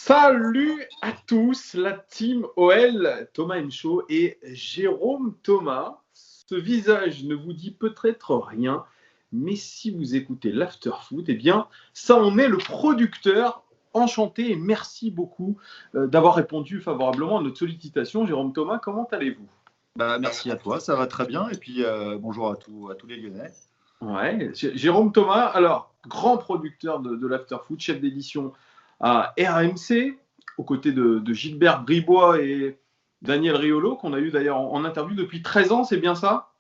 Salut à tous, la team OL, Thomas Enchaud et Jérôme Thomas. Ce visage ne vous dit peut-être rien, mais si vous écoutez l'Afterfoot, eh bien, ça en est le producteur. Enchanté et merci beaucoup d'avoir répondu favorablement à notre sollicitation. Jérôme Thomas, comment allez-vous? Merci à toi, ça va très bien. Et puis bonjour à tous les Lyonnais. Ouais, Jérôme Thomas, alors, grand producteur de l'Afterfoot, chef d'édition à RMC, aux côtés de Gilbert Bribois et Daniel Riolo, qu'on a eu d'ailleurs en interview depuis 13 ans, c'est bien ça?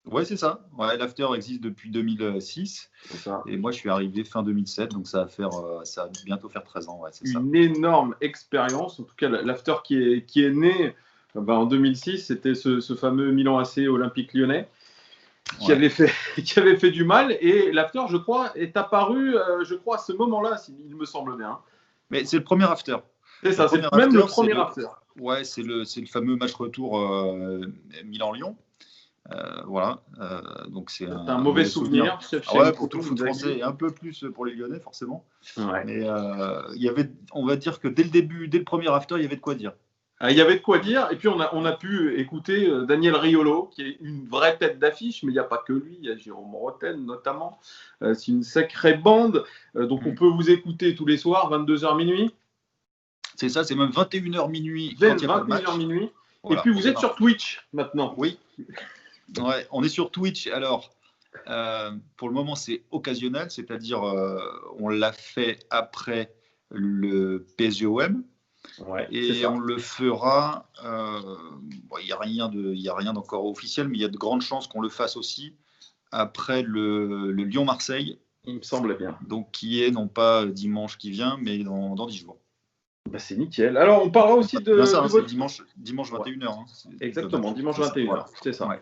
Ouais, c'est ça. Ouais, l'After existe depuis 2006. C'est ça. Et moi, je suis arrivé fin 2007, donc ça va bientôt faire 13 ans. Ouais, c'est ça. Une énorme expérience, en tout cas l'After qui est né en 2006, c'était ce fameux Milan AC Olympique Lyonnais. Qui, Ouais. avait fait du mal, et l'After, je crois, est apparu, à ce moment-là, il me semble bien. Mais c'est le premier After. C'est ça, c'est même le premier After. Ouais, c'est le fameux match retour Milan-Lyon. Voilà. Donc c'est un mauvais souvenir. Ouais, pour tout le foot français et un peu plus pour les Lyonnais, forcément. Ouais. Mais il y avait, on va dire que dès le début, dès le premier After, il y avait de quoi dire. Il y avait de quoi dire, et puis on a pu écouter Daniel Riolo, qui est une vraie tête d'affiche, mais il n'y a pas que lui, il y a Jérôme Rotten notamment. C'est une sacrée bande, donc on peut vous écouter tous les soirs, 22h minuit. C'est ça, c'est même 21h minuit. 21h minuit. Voilà, et puis vous êtes sur Twitch maintenant. Oui. Ouais, on est sur Twitch. Alors, pour le moment, c'est occasionnel, c'est-à-dire on l'a fait après le PSG-OM. Ouais, et on le fera. Il n'y a rien d'encore officiel, mais il y a de grandes chances qu'on le fasse aussi après le Lyon-Marseille. Il me semble bien. Donc, qui est non pas dimanche qui vient, mais dans 10 jours. C'est nickel. Alors, on parlera aussi de. Ça, c'est dimanche 21h. Hein. Exactement, dimanche 21h. Voilà. C'est ça. Ouais.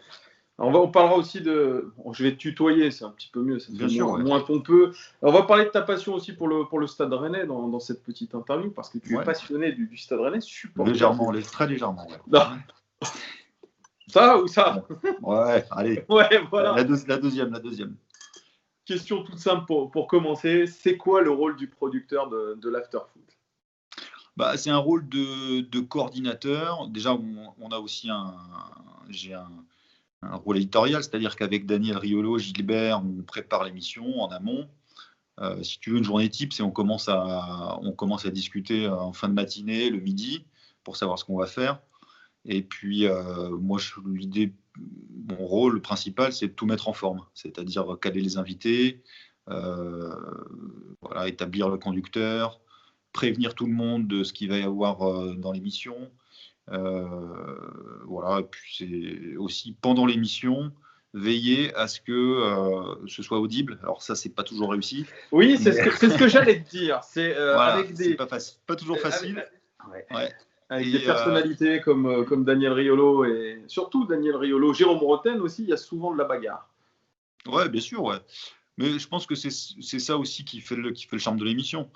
On parlera aussi de. Je vais te tutoyer, c'est un petit peu mieux. Bien sûr. Moins pompeux. On va parler de ta passion aussi pour le Stade Rennais dans cette petite interview, parce que tu es passionné du Stade Rennais, supporter. Légèrement, très légèrement. Ouais. Non. Ça ou ça? Ouais, allez. Ouais, voilà. La deuxième. Question toute simple pour commencer. C'est quoi le rôle du producteur de l'Afterfoot? C'est un rôle de coordinateur. Déjà, on a aussi j'ai un rôle éditorial, c'est-à-dire qu'avec Daniel Riolo, Gilbert, on prépare l'émission en amont. Si tu veux, une journée type, c'est on commence à discuter en fin de matinée, le midi, pour savoir ce qu'on va faire. Et puis, moi, mon rôle principal, c'est de tout mettre en forme, c'est-à-dire caler les invités, établir le conducteur, prévenir tout le monde de ce qu'il va y avoir dans l'émission. Et puis c'est aussi pendant l'émission veiller à ce que ce soit audible. Alors ça, c'est pas toujours réussi. Oui, c'est ce que j'allais te dire. C'est pas toujours facile. Avec des personnalités comme Daniel Riolo et surtout Daniel Riolo, Jérôme Rotten aussi, il y a souvent de la bagarre. Ouais, bien sûr, ouais. Mais je pense que c'est ça aussi qui fait le charme de l'émission.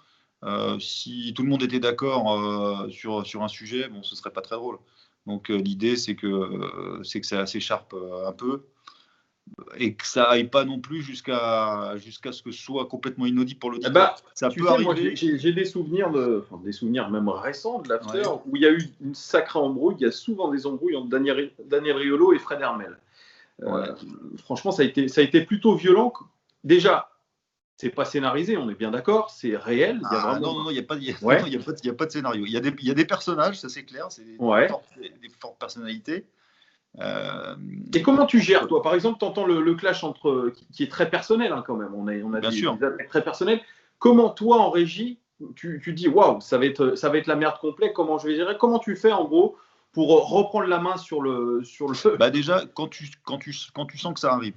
Si tout le monde était d'accord sur un sujet, ce serait pas très drôle. Donc l'idée, c'est que ça s'écharpe un peu et que ça aille pas non plus jusqu'à ce que ce soit complètement inaudible pour l'auditeur. Ça peut arriver. Moi, j'ai des souvenirs même récents de l'After où il y a eu une sacrée embrouille. Il y a souvent des embrouilles entre Daniel Riolo et Fred Hermel. Franchement, ça a été plutôt violent. Déjà, c'est pas scénarisé, on est bien d'accord, c'est réel. Non, il n'y a pas de scénario. Il y a des personnages, ça c'est clair, c'est des fortes personnalités. Et comment tu gères, toi? Par exemple, tu entends le clash qui est très personnel quand même. On a des attaques très personnelles. Comment toi, en régie, tu dis waouh, ça va être la merde complète. Comment je vais gérer? Comment tu fais en gros pour reprendre la main sur le Déjà, quand tu sens que ça arrive,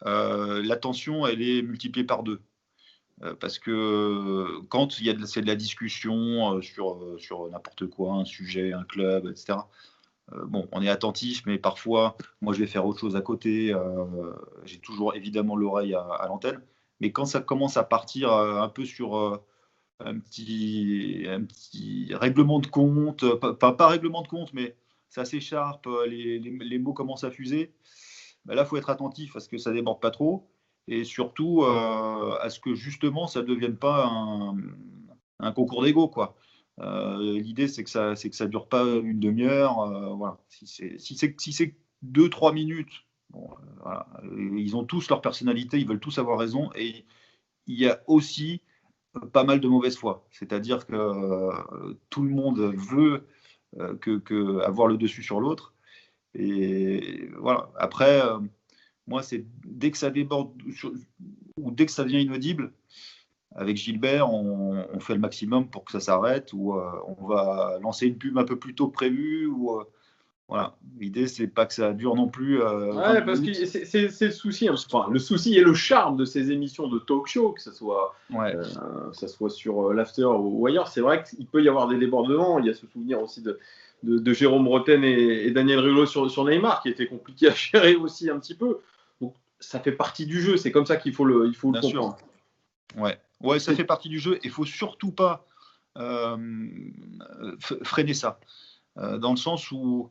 la tension, elle est multipliée par 2. Parce que quand c'est de la discussion sur n'importe quoi, un sujet, un club, etc., on est attentif, mais parfois, moi, je vais faire autre chose à côté. J'ai toujours évidemment l'oreille à l'antenne. Mais quand ça commence à partir un peu sur un petit règlement de compte, pas règlement de compte, mais ça s'écharpe, les mots commencent à fuser. Là, il faut être attentif parce que ça ne déborde pas trop. Et surtout, à ce que justement, ça ne devienne pas un concours d'ego, quoi. L'idée, c'est que ça dure pas une demi-heure. Voilà. Si c'est 2-3 minutes, bon, voilà. Ils ont tous leur personnalité, ils veulent tous avoir raison. Et il y a aussi pas mal de mauvaise foi. C'est-à-dire que tout le monde veut avoir le dessus sur l'autre. Et voilà. Après, moi, c'est dès que ça déborde ou dès que ça devient inaudible, avec Gilbert, on fait le maximum pour que ça s'arrête, ou on va lancer une pub un peu plus tôt que prévu. Voilà. L'idée, c'est pas que ça dure non plus 20 Ouais, parce que minutes. c'est le souci. Enfin, le souci et le charme de ces émissions de talk show, que Ouais. ça soit sur l'After ou ailleurs. C'est vrai qu'il peut y avoir des débordements. Il y a ce souvenir aussi de Jérôme Roten et Daniel Riolo sur Neymar, qui était compliqué à gérer aussi un petit peu. Donc, ça fait partie du jeu. C'est comme ça qu'il faut le Bien comprendre. Sûr. Ouais, ça fait partie du jeu. Il faut surtout pas freiner ça. Dans le sens où,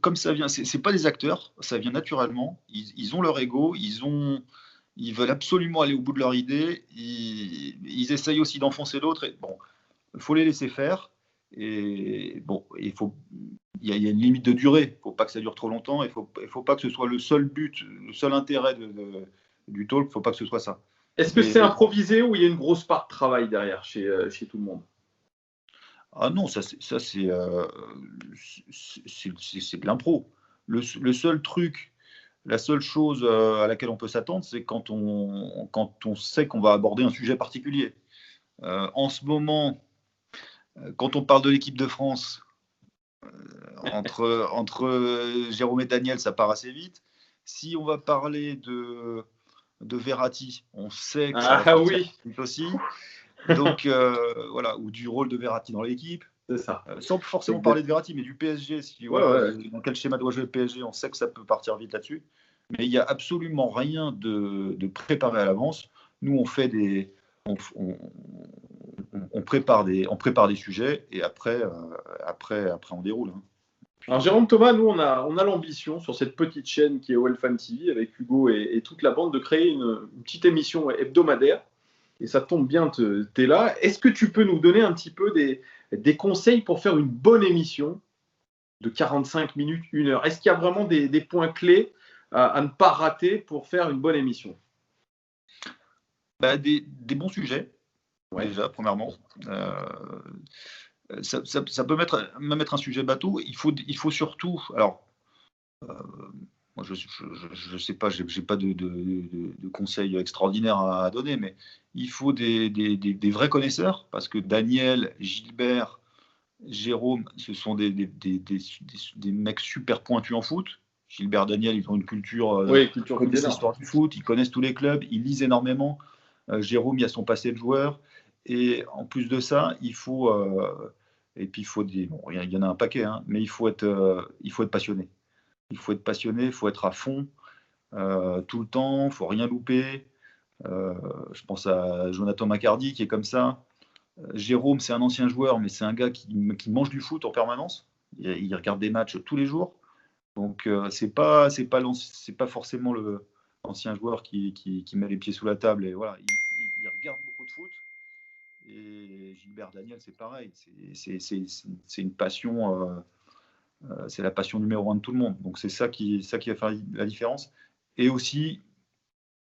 comme ça vient, c'est pas des acteurs, ça vient naturellement. Ils ont leur ego, ils veulent absolument aller au bout de leur idée. Ils essayent aussi d'enfoncer l'autre. Bon, il faut les laisser faire. Et bon, il y a une limite de durée. Il ne faut pas que ça dure trop longtemps. Il faut pas que ce soit le seul but, le seul intérêt du talk. Il ne faut pas que ce soit ça. Est-ce que c'est improvisé ou il y a une grosse part de travail derrière chez tout le monde? Ah non, ça c'est de l'impro. Le seul truc, la seule chose à laquelle on peut s'attendre, c'est quand on sait qu'on va aborder un sujet particulier. En ce moment, quand on parle de l'équipe de France, entre Jérôme et Daniel, ça part assez vite. Si on va parler de Verratti, on sait que ça va partir vite aussi. Donc voilà, ou du rôle de Verratti dans l'équipe. C'est ça. Sans forcément parler de Verratti, mais du PSG. Dans quel schéma doit jouer le PSG, on sait que ça peut partir vite là-dessus. Mais il n'y a absolument rien de préparé à l'avance. Nous, on prépare des sujets et après on déroule. Hein. Alors Jérôme Thomas, nous on a l'ambition sur cette petite chaîne qui est OL Fan TV avec Hugo et toute la bande de créer une petite émission hebdomadaire. Et ça tombe bien, t'es là. Est-ce que tu peux nous donner un petit peu des conseils pour faire une bonne émission de 45 minutes, 1 heure? Est-ce qu'il y a vraiment des points clés à ne pas rater pour faire une bonne émission? Des bons sujets, déjà, premièrement. Ça peut même être un sujet bateau. Il faut surtout. Alors, moi, je sais pas, j'ai pas de conseils extraordinaires à donner, mais il faut des vrais connaisseurs, parce que Daniel, Gilbert, Jérôme, ce sont des mecs super pointus en foot. Gilbert, Daniel, ils ont une culture, ils connaissent l'histoire du foot, ils connaissent tous les clubs, ils lisent énormément. Jérôme, il y a son passé de joueur. Et en plus de ça, il faut. Et puis, il y en a un paquet, hein, mais il faut être passionné. Il faut être passionné, il faut être à fond tout le temps, il ne faut rien louper. Je pense à Jonathan McCarty qui est comme ça. Jérôme, c'est un ancien joueur, mais c'est un gars qui mange du foot en permanence. Il regarde des matchs tous les jours. Donc, c'est pas forcément l'ancien joueur qui met les pieds sous la table. Et voilà, il regarde beaucoup de foot. Et Gilbert Daniel, c'est pareil. C'est une passion. C'est la passion numéro 1 de tout le monde. Donc c'est ça qui va faire la différence. Et aussi,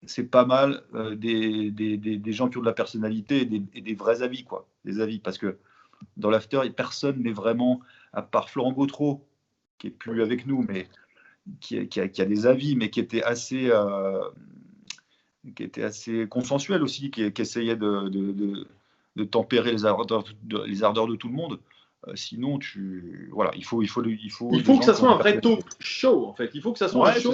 c'est pas mal des gens qui ont de la personnalité et des vrais avis, quoi. Des avis, parce que dans l'after, personne n'est vraiment, à part Florent Gautreau, qui est plus avec nous, mais qui a des avis, mais qui était assez consensuel aussi, qui essayait de tempérer les ardeurs de tout le monde. Sinon, il faut que ça soit un vrai talk show, en fait. Il faut que ça soit un show.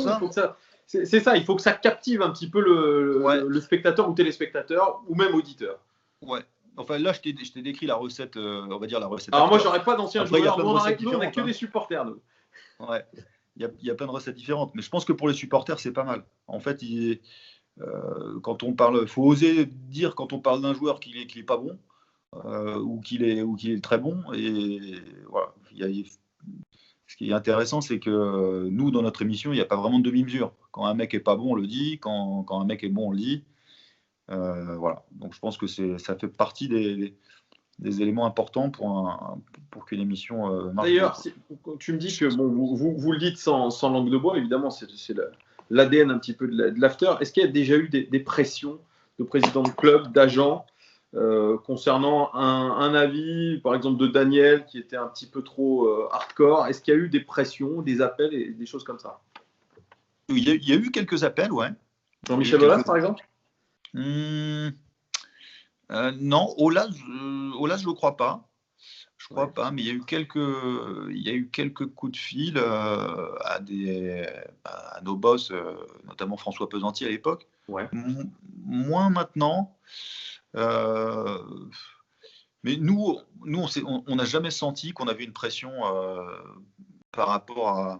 C'est ça. Il faut que ça captive un petit peu le spectateur ou téléspectateur ou même auditeur. Ouais. Enfin, là, je t'ai décrit la recette, on va dire la recette. Alors, moi, j'aurais pas d'anciens joueurs. On n'a que des supporters, nous. Ouais. Il y a plein de recettes différentes. Mais je pense que pour les supporters, c'est pas mal. En fait, quand on parle, faut oser dire quand on parle d'un joueur qu'il est pas bon. Ou qu'il est très bon. Et voilà. Ce qui est intéressant, c'est que nous, dans notre émission, il n'y a pas vraiment de demi-mesure. Quand un mec est pas bon, on le dit. Quand un mec est bon, on le dit. Voilà. Donc je pense que ça fait partie des éléments importants pour qu'une émission marche. D'ailleurs, tu me dis que bon, vous le dites sans langue de bois, évidemment, c'est l'ADN un petit peu de l'after. Est-ce qu'il y a déjà eu des pressions de présidents de club, d'agents, concernant un avis, par exemple, de Daniel, qui était un petit peu trop hardcore? Est-ce qu'il y a eu des pressions, des appels et des choses comme ça? Il y a eu quelques appels, ouais. Jean-Michel Aulas, par exemple? Non, Aulas, je ne crois pas. Je crois pas, mais il y a eu quelques coups de fil à nos boss, notamment François Pesanti à l'époque. Ouais. Moins maintenant. Mais nous on n'a jamais senti qu'on avait une pression par rapport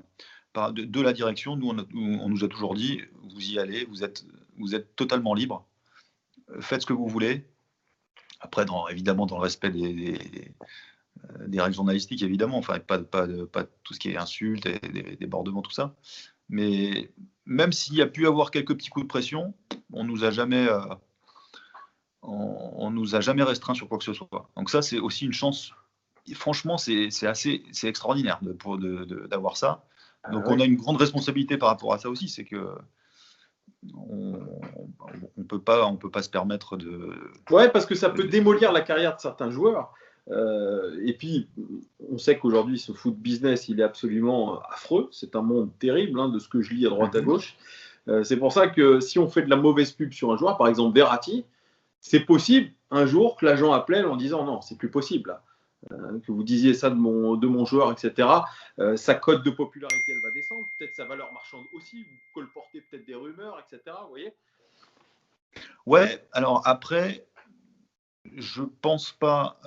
de la direction. Nous, on nous a toujours dit, vous y allez, vous êtes totalement libre, faites ce que vous voulez. Après, évidemment, dans le respect des règles journalistiques, évidemment, enfin, pas tout ce qui est insultes, et débordements, tout ça. Mais même s'il y a pu avoir quelques petits coups de pression, on nous a jamais restreint sur quoi que ce soit. Donc ça, c'est aussi une chance. Franchement, c'est extraordinaire d'avoir ça. Donc on a une grande responsabilité par rapport à ça aussi, c'est que on peut pas se permettre de. Ouais, parce que ça peut démolir la carrière de certains joueurs. Et puis, on sait qu'aujourd'hui, ce foot business, il est absolument affreux. C'est un monde terrible, de ce que je lis à droite à gauche. C'est pour ça que si on fait de la mauvaise pub sur un joueur, par exemple Verratti, c'est possible un jour que l'agent appelle en disant non, c'est plus possible. Là. Que vous disiez ça de mon joueur, etc. Sa cote de popularité, elle va descendre. Peut-être sa valeur marchande aussi. Vous colportez peut-être des rumeurs, etc. Vous voyez ? Ouais, alors après, je pense pas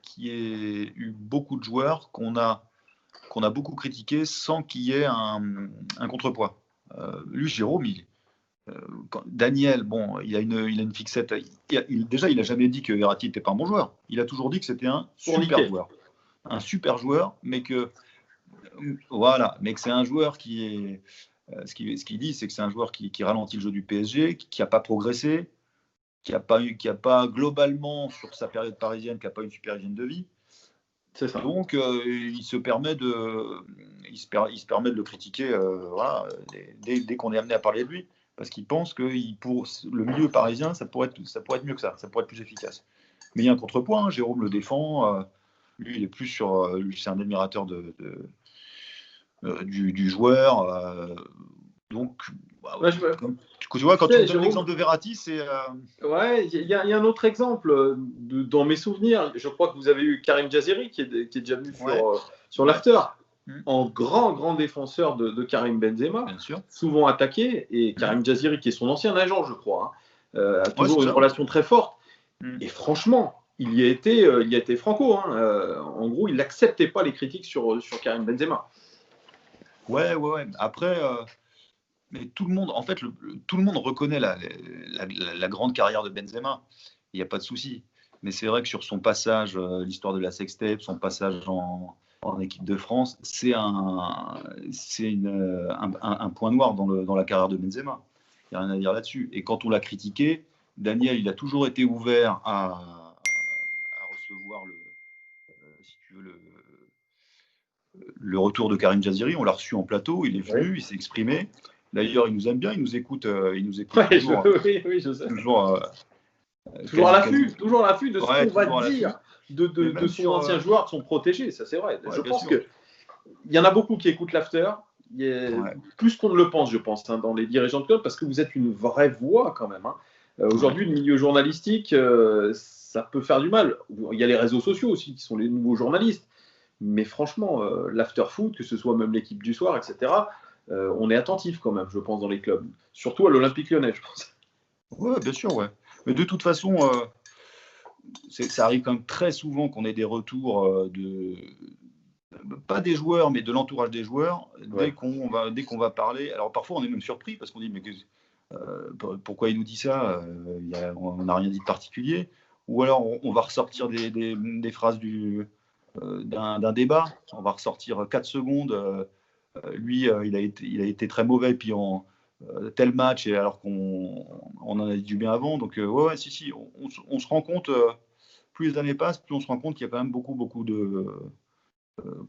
qu'il y ait eu beaucoup de joueurs qu'on a beaucoup critiqués sans qu'il y ait un contrepoids. Lui, Jérôme, Daniel, bon, il a une fixette. Déjà, il n'a jamais dit que Verratti n'était pas un bon joueur. Il a toujours dit que c'était un super joueur. Un super joueur, mais que c'est un joueur qui est. Ce qu'il dit, c'est que c'est un joueur qui ralentit le jeu du PSG, qui n'a pas progressé, qui n'a pas globalement, sur sa période parisienne, qui n'a pas une super hygiène de vie. C'est ça. Donc, il se permet de le critiquer dès qu'on est amené à parler de lui, parce qu'il pense que pour le milieu parisien, ça pourrait être mieux que ça pourrait être plus efficace. Mais il y a un contrepoint, Jérôme le défend, lui, il est plus sur. Lui, c'est un admirateur du joueur. Donc, tu vois, quand tu me donnes l'exemple de Verratti, c'est. Ouais, il y a un autre exemple dans mes souvenirs. Je crois que vous avez eu Karim Jaziri qui est déjà venu sur l'after. En grand défenseur de Karim Benzema, bien sûr. Souvent attaqué, et Karim Jaziri, qui est son ancien agent, je crois, a toujours une relation très forte. Et franchement, il y a été franco. En gros, il n'acceptait pas les critiques sur Karim Benzema. Ouais. Après, mais tout le monde, en fait, tout le monde reconnaît la grande carrière de Benzema. Il n'y a pas de souci. Mais c'est vrai que sur son passage, l'histoire de la sextape, son passage en équipe de France, c'est un point noir dans la carrière de Benzema. Il n'y a rien à dire là-dessus. Et quand on l'a critiqué, Daniel, il a toujours été ouvert à recevoir le retour de Karim Jaziri. On l'a reçu en plateau, il est venu, il s'est exprimé. D'ailleurs, il nous aime bien, il nous écoute toujours. Oui, je sais. Toujours à l'affût de ce qu'on va dire de son ancien joueur, de son protégé, ça c'est vrai. Je pense qu'il y en a beaucoup qui écoutent l'after, plus qu'on ne le pense, je pense, dans les dirigeants de club, parce que vous êtes une vraie voix quand même. Aujourd'hui, le milieu journalistique, ça peut faire du mal. Il y a les réseaux sociaux aussi qui sont les nouveaux journalistes. Mais franchement, l'after foot, que ce soit même l'équipe du soir, etc., on est attentif quand même, je pense, dans les clubs. Surtout à l'Olympique Lyonnais, je pense. Oui, bien sûr, ouais. Mais de toute façon, ça arrive quand même très souvent qu'on ait des retours pas des joueurs, mais de l'entourage des joueurs, dès qu'on va parler. Alors parfois, on est même surpris parce qu'on dit, mais pourquoi il nous dit ça? On n'a rien dit de particulier. Ou alors, on va ressortir des phrases d'un débat. On va ressortir 4 secondes. Lui, il a été très mauvais, puis tel match, et alors qu'on en a dit du bien avant. Donc, si, on se rend compte plus les années passent, plus on se rend compte qu'il y a quand même beaucoup de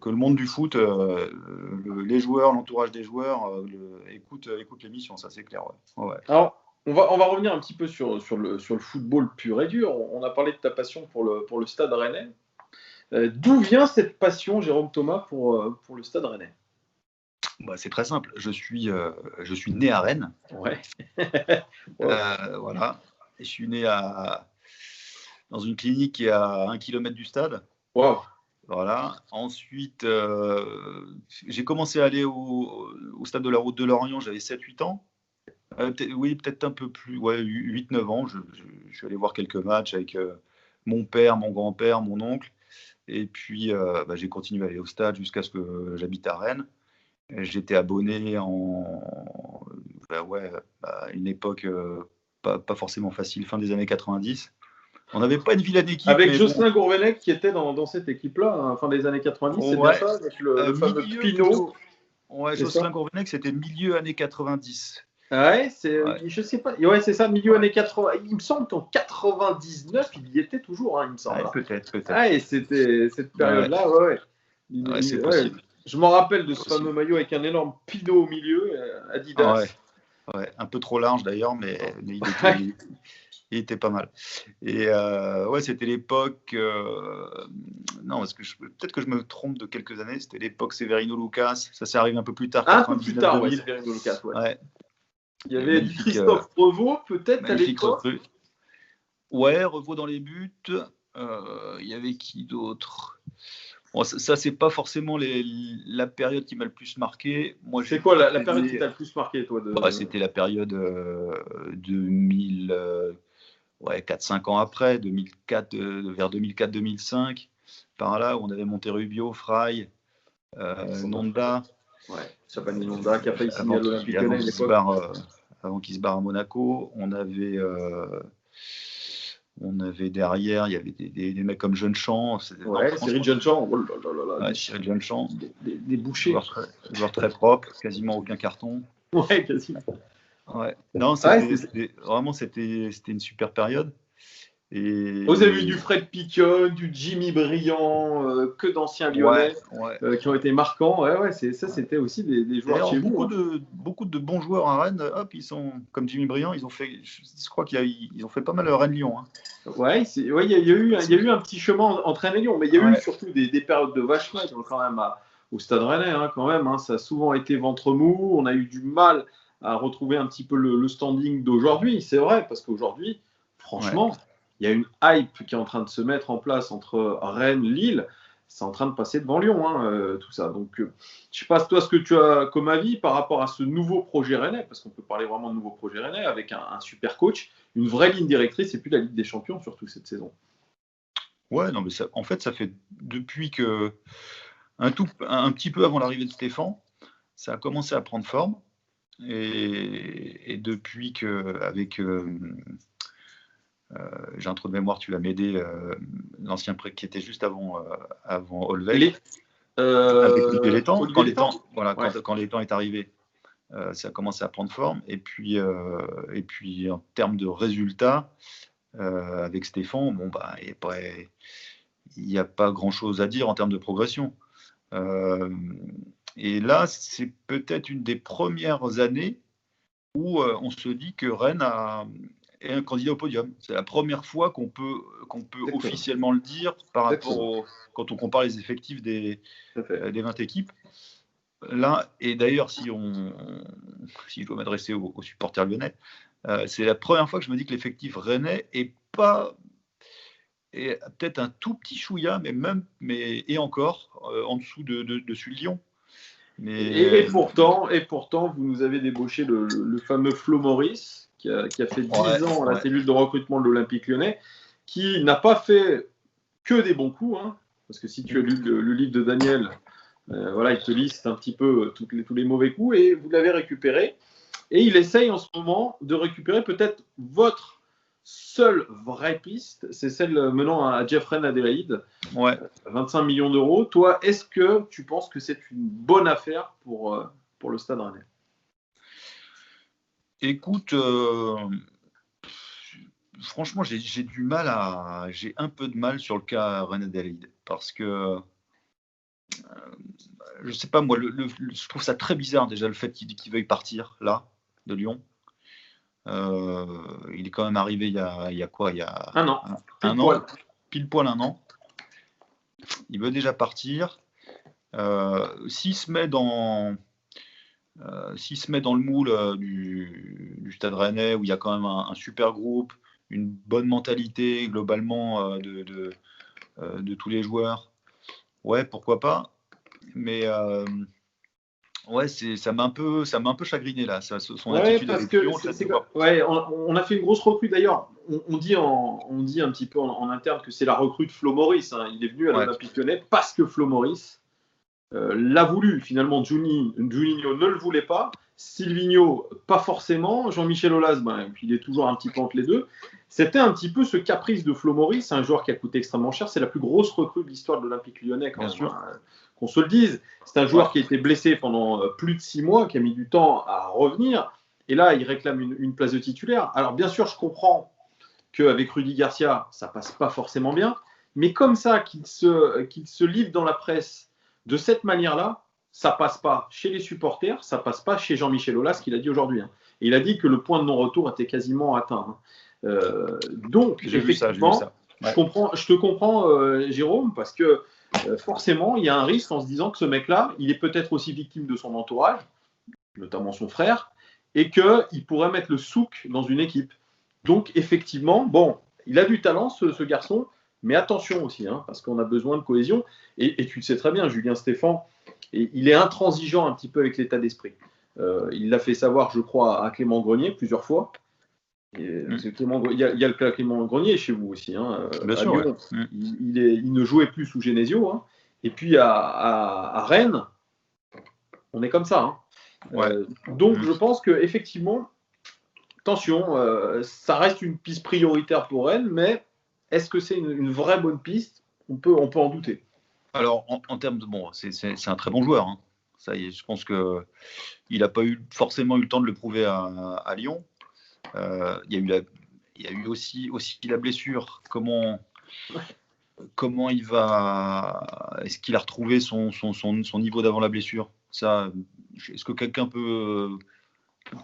que le monde du foot, les joueurs, l'entourage des joueurs écoute l'émission, ça c'est clair. Ouais. Ouais. Alors, on va revenir un petit peu sur le football pur et dur. On a parlé de ta passion pour le Stade Rennais. D'où vient cette passion, Jérôme Thomas, pour le Stade Rennais? Bah, c'est très simple. Je suis né à Rennes. Ouais. Voilà. Et je suis né dans une clinique qui est à 1 km du stade. Wow. Voilà. Ensuite, j'ai commencé à aller au stade de la Route de Lorient, j'avais 7-8 ans. Peut-être un peu plus, 8-9 ans. Je suis allé voir quelques matchs avec mon père, mon grand-père, mon oncle. Et puis, j'ai continué à aller au stade jusqu'à ce que j'habite à Rennes. J'étais abonné à une époque pas forcément facile, fin des années 90. On n'avait pas une vilaine équipe. Avec Jocelyn Gourvenec qui était dans cette équipe-là, hein, fin des années 90, c'est bien ça, avec le fameux Pinot. Ouais, Jocelyn Gourvenec, c'était milieu années 90. Ouais, je sais pas. Ouais, c'est ça, milieu années 80. Il me semble qu'en 99, il y était toujours, hein, il me semble. Ouais, peut-être. Ah, et c'était cette période-là, ouais. C'est possible. Je m'en rappelle de ce fameux maillot avec un énorme Pinot au milieu, Adidas. Ouais, un peu trop large d'ailleurs, mais il était pas mal. Et c'était l'époque. Non, parce que peut-être que je me trompe de quelques années. C'était l'époque Severino Lucas. Ça s'est arrivé un peu plus tard. Un peu plus tard, ouais, Severino Lucas. Ouais. Il y avait Christophe Revaux, peut-être à l'époque. Ouais, Revaux dans les buts. Il y avait qui d'autre? Bon, ça c'est pas forcément la période qui m'a le plus marqué. Moi, c'est quoi la période qui t'a le plus marqué, toi C'était la période 2000. 4-5 ans après, 2004, vers 2004-2005, par là où on avait monté Rubio, Fry, Nonda. Ouais, Chabani Nonda qui a failli signer à l'Olympique Lyonnais à l'époque. Avant qu'il se barre à Monaco, on avait derrière, il y avait des mecs comme Jeune-Champ. Cyril Jeune-Champ. Oh là là. Cyril Jeune-Champ. Des bouchers. Joueur très propre, quasiment aucun carton. Ouais, quasiment. Ouais. Non, c'était une super période. Et vous avez eu du Fred Piquion, du Jimmy Briand, que d'anciens Lyonnais qui ont été marquants. C'était aussi des joueurs chez vous. Beaucoup de bons joueurs à Rennes. Hop, ils sont comme Jimmy Briand. Ils ont fait, je crois qu'ils ont fait pas mal Rennes-Lyon. Hein. Ouais, il y a eu un petit chemin entre Rennes et Lyon, mais il y a eu surtout des périodes de vache maigre quand même au Stade Rennais. Hein, quand même, hein, ça a souvent été ventre mou. On a eu du mal à retrouver un petit peu le standing d'aujourd'hui. C'est vrai, parce qu'aujourd'hui, franchement. Ouais. Il y a une hype qui est en train de se mettre en place entre Rennes, Lille. C'est en train de passer devant Lyon, hein, tout ça. Donc, je ne sais pas, toi, ce que tu as comme avis par rapport à ce nouveau projet rennais, parce qu'on peut parler vraiment de nouveau projet rennais, avec un super coach, une vraie ligne directrice, et puis la Ligue des Champions, surtout cette saison. Ouais, non, mais en fait, ça fait depuis que, un petit peu avant l'arrivée de Stéphane, ça a commencé à prendre forme. Et depuis qu'avec... j'ai un trou de mémoire, tu vas m'aider. L'ancien prêt qui était juste avant Olvec. Avec Létang. Quand Létang est arrivé, ça a commencé à prendre forme. Et puis en termes de résultats, avec Stéphane, il n'y a pas grand-chose à dire en termes de progression. Et là, c'est peut-être une des premières années où on se dit que Rennes est un candidat au podium. C'est la première fois qu'on peut officiellement le dire par rapport quand on compare les effectifs des 20 équipes. Là, et d'ailleurs, si je dois m'adresser aux supporters lyonnais, c'est la première fois que je me dis que l'effectif rennais est peut-être un tout petit chouïa, et encore en dessous de celui de Lyon. Et pourtant, vous nous avez débauché le fameux Flo Maurice, qui a fait 10 ans à la cellule de recrutement de l'Olympique Lyonnais, qui n'a pas fait que des bons coups, hein, parce que si tu as lu le livre de Daniel, il te liste un petit peu tous les mauvais coups, et vous l'avez récupéré. Et il essaye en ce moment de récupérer peut-être votre seule vraie piste, c'est celle menant à Jeff Rennes Adélaïde, 25 millions d'euros. Toi, est-ce que tu penses que c'est une bonne affaire pour le Stade Rennais? Écoute, franchement, j'ai un peu de mal sur le cas René Adélaïde parce que je sais pas moi, je trouve ça très bizarre déjà le fait qu'il veuille partir là de Lyon. Il est quand même arrivé il y a quoi? Il y a un an, pile poil un an. Il veut déjà partir. S'il se met dans le moule du Stade Rennais où il y a quand même un super groupe, une bonne mentalité globalement de tous les joueurs, ouais, pourquoi pas. Mais ouais, ça m'a un peu chagriné là, son attitude avec Lyon. On a fait une grosse recrue d'ailleurs. On dit un petit peu en interne que c'est la recrue de Flo Maurice. Hein. Il est venu à l'Olympique Lyonnais parce que Flo Maurice l'a voulu. Finalement, Juninho ne le voulait pas. Silvinho, pas forcément. Jean-Michel Aulas, il est toujours un petit peu entre les deux. C'était un petit peu ce caprice de Flo Maurice, un joueur qui a coûté extrêmement cher. C'est la plus grosse recrue de l'histoire de l'Olympique Lyonnais, quand même, qu'on se le dise. C'est un joueur qui a été blessé pendant plus de 6 mois, qui a mis du temps à revenir. Et là, il réclame une place de titulaire. Alors, bien sûr, je comprends qu'avec Rudy Garcia, ça passe pas forcément bien. Mais comme ça, qu'il se livre dans la presse de cette manière-là, ça passe pas chez les supporters, ça passe pas chez Jean-Michel Aulas, qu'il a dit aujourd'hui. Hein. Et il a dit que le point de non-retour était quasiment atteint. Hein. Donc, effectivement, je te comprends, Jérôme, parce que forcément, il y a un risque en se disant que ce mec-là, il est peut-être aussi victime de son entourage, notamment son frère, et qu'il pourrait mettre le souk dans une équipe. Donc, effectivement, bon, il a du talent, ce garçon, mais attention aussi, hein, parce qu'on a besoin de cohésion. Et tu le sais très bien, Julien Stéphan, il est intransigeant un petit peu avec l'état d'esprit. Il l'a fait savoir, je crois, à Clément Grenier plusieurs fois. Il y a le cas Clément Grenier chez vous aussi. Hein, bien sûr, Lyon, il ne jouait plus sous Genesio. Hein. Et puis à Rennes, on est comme ça. Hein. Donc je pense qu'effectivement, attention, ça reste une piste prioritaire pour Rennes, mais est-ce que c'est une vraie bonne piste? On peut en douter. Alors, en termes de c'est un très bon joueur. Hein. Ça y est, je pense qu'il n'a pas forcément eu le temps de le prouver à Lyon. Il y a eu aussi la blessure. Comment il va? Est-ce qu'il a retrouvé son niveau d'avant la blessure? Ça, est-ce que quelqu'un peut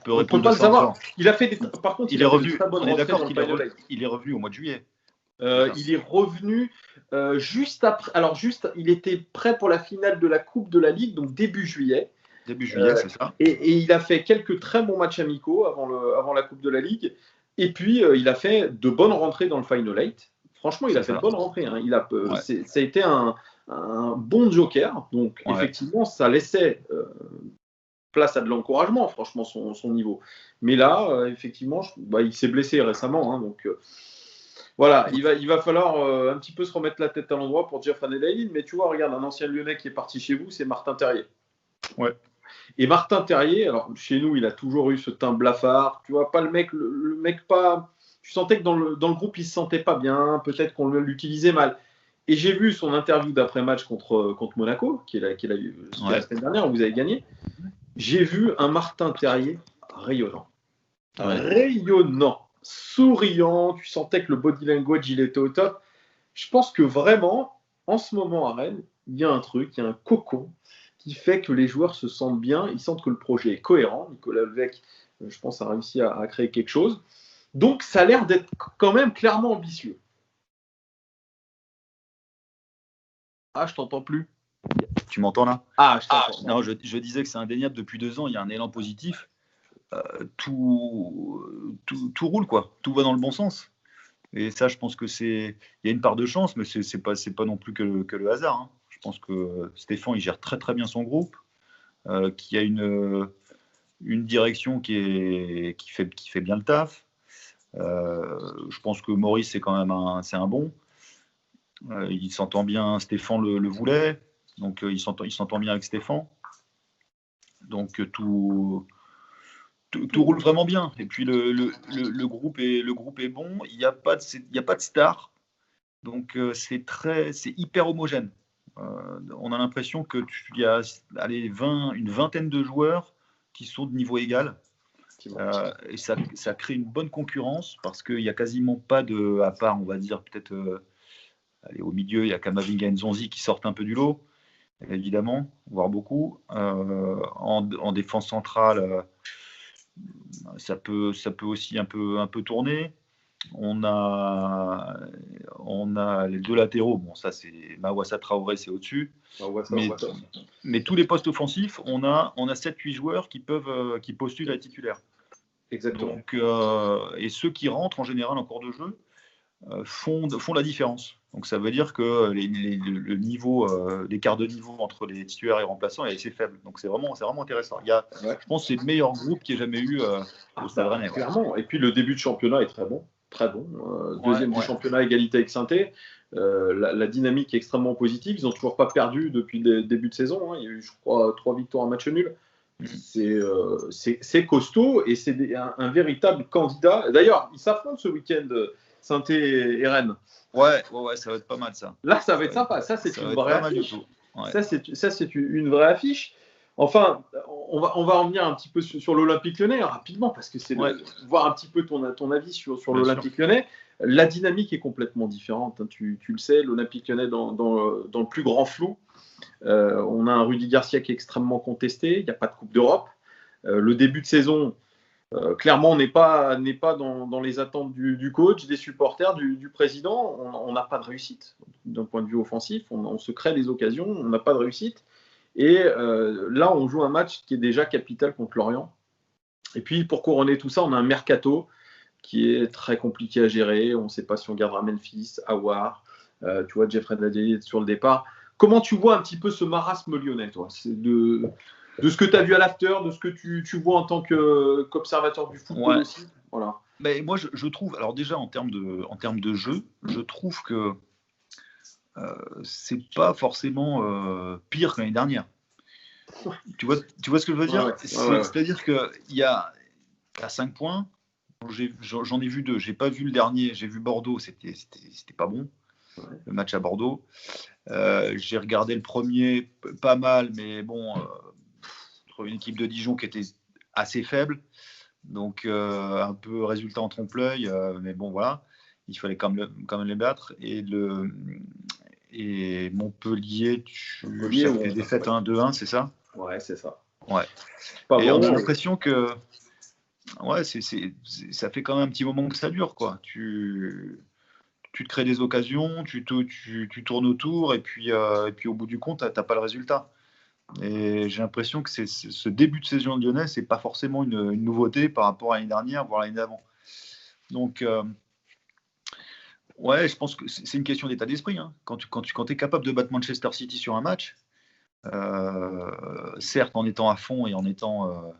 répondre? On peut pas le savoir. Il a fait par contre, il est revenu. On est d'accord qu'il est revenu au mois de juillet. Il est revenu juste après. Alors, il était prêt pour la finale de la Coupe de la Ligue, donc début juillet. Début juillet, c'est ça. Et il a fait quelques très bons matchs amicaux avant la Coupe de la Ligue. Et puis, il a fait de bonnes rentrées dans le Final 8. Franchement, il a fait de bonnes rentrées. Hein. Ça a été un bon joker. Donc, effectivement, ça laissait place à de l'encouragement, franchement, son niveau. Mais là, effectivement, il s'est blessé récemment. Hein, donc, voilà, il va falloir un petit peu se remettre la tête à l'endroit pour Jeff Adélaïde. Mais tu vois, regarde, un ancien Lyonnais qui est parti chez vous, c'est Martin Terrier. Ouais. Et Martin Terrier, alors chez nous, il a toujours eu ce teint blafard. Tu vois, pas le mec pas. Tu sentais que dans le groupe, il se sentait pas bien. Peut-être qu'on l'utilisait mal. Et j'ai vu son interview d'après-match contre Monaco, qui est la semaine dernière, où vous avez gagné. J'ai vu un Martin Terrier rayonnant. Rayonnant. Souriant. Tu sentais que le body language, il était au top. Je pense que vraiment, en ce moment à Rennes, il y a un truc, il y a un cocon qui fait que les joueurs se sentent bien, ils sentent que le projet est cohérent. Nicolas Levesque, je pense, a réussi à créer quelque chose. Donc, ça a l'air d'être quand même clairement ambitieux. Ah, je t'entends plus. Tu m'entends là? Ah, je t'entends. Non, je disais que c'est indéniable depuis 2 ans, il y a un élan positif. Tout roule, quoi. Tout va dans le bon sens. Et ça, je pense que il y a une part de chance, mais c'est pas non plus que le hasard. Hein. Je pense que Stéphan, il gère très très bien son groupe, qui a une direction qui fait bien le taf. Je pense que Maurice, c'est quand même c'est un bon. Il s'entend bien, Stéphan le voulait, donc il s'entend bien avec Stéphan. Donc tout roule vraiment bien. Et puis le groupe est bon. Il n'y a pas de star. Donc c'est hyper homogène. On a l'impression qu'il y a une vingtaine de joueurs qui sont de niveau égal. Et ça crée une bonne concurrence parce qu'il n'y a quasiment pas de, à part, on va dire, peut-être au milieu, il y a Kamavinga et Nzonzi qui sortent un peu du lot, évidemment, voire beaucoup. En défense centrale, ça peut aussi un peu tourner. On a les deux latéraux. Bon, ça, c'est Mawassa Traoré, c'est au-dessus. Mais tous les postes offensifs, on a 7-8 joueurs qui postulent à titulaire. Exactement. Donc, et ceux qui rentrent en général en cours de jeu font la différence. Donc ça veut dire que le niveau, l'écart de niveau entre les titulaires et les remplaçants est assez faible. Donc c'est vraiment intéressant. Je pense que c'est le meilleur groupe qu'il y ait jamais eu au Stade Rennais. Clairement. Et puis le début de championnat est très bon. Très bon. Deuxième du championnat, égalité avec Saint-Étienne. La dynamique est extrêmement positive. Ils n'ont toujours pas perdu depuis le début de saison. Il y a eu, je crois, 3 victoires, un match nul. C'est costaud et c'est un véritable candidat. D'ailleurs, ils s'affrontent ce week-end, Saint-Étienne et Rennes. Ouais, ça va être pas mal ça. Là, ça va être sympa. Ça, c'est une vraie affiche. Ça, c'est une vraie affiche. Enfin, on va revenir un petit peu sur l'Olympique Lyonnais rapidement parce que c'est voir un petit peu ton avis sur l'Olympique Lyonnais. La dynamique est complètement différente. Tu le sais, l'Olympique Lyonnais dans le plus grand flou. On a un Rudy Garcia qui est extrêmement contesté. Il n'y a pas de Coupe d'Europe. Le début de saison, clairement, on n'est pas dans les attentes du coach, des supporters, du président. On n'a pas de réussite d'un point de vue offensif. On se crée des occasions, on n'a pas de réussite. Et là, on joue un match qui est déjà capital contre Lorient. Et puis, pour couronner tout ça, on a un mercato qui est très compliqué à gérer. On ne sait pas si on gardera Memphis, Aouar, tu vois, Jeffrey Nadé sur le départ. Comment tu vois un petit peu ce marasme lyonnais, toi ? C'est de ce que tu as vu à l'after, de ce que tu vois en tant qu'observateur du football aussi. Voilà. Mais moi, je trouve, alors déjà en termes de jeu, je trouve que c'est pas forcément pire que l'année dernière. Tu vois ce que je veux dire ? C'est-à-dire qu'il y a 5 points. J'en ai vu 2. J'ai pas vu le dernier. J'ai vu Bordeaux. C'était pas bon. Le match à Bordeaux. J'ai regardé le premier, pas mal, mais bon, une équipe de Dijon qui était assez faible. Donc un peu résultat en trompe-l'œil. Mais bon, voilà. Il fallait quand même les battre. Et Montpellier, ça fait des défaites 1-2-1, c'est ça ? Ouais, c'est ça. Ouais. Et on a l'impression que ça fait quand même un petit moment que ça dure, quoi. Tu te crées des occasions, tu tournes autour, et puis au bout du compte, tu n'as pas le résultat. Et j'ai l'impression que ce début de saison lyonnais, c'est pas forcément une nouveauté par rapport à l'année dernière, voire l'année d'avant. Donc je pense que c'est une question d'état d'esprit. Hein. Quand tu es capable de battre Manchester City sur un match, certes en étant à fond et en étant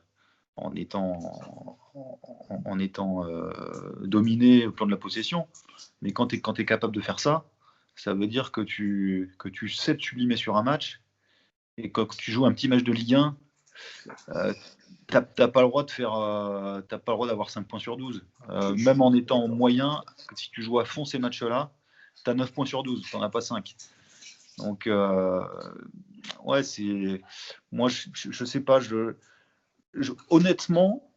dominé au plan de la possession, mais quand tu es capable de faire ça, ça veut dire que tu sais te sublimer sur un match, et quand tu joues un petit match de Ligue 1, t'as pas le droit d'avoir 5 points sur 12. Même en étant moyen, si tu joues à fond ces matchs-là, tu as 9 points sur 12, tu n'en as pas 5. Donc, moi, je sais pas, honnêtement,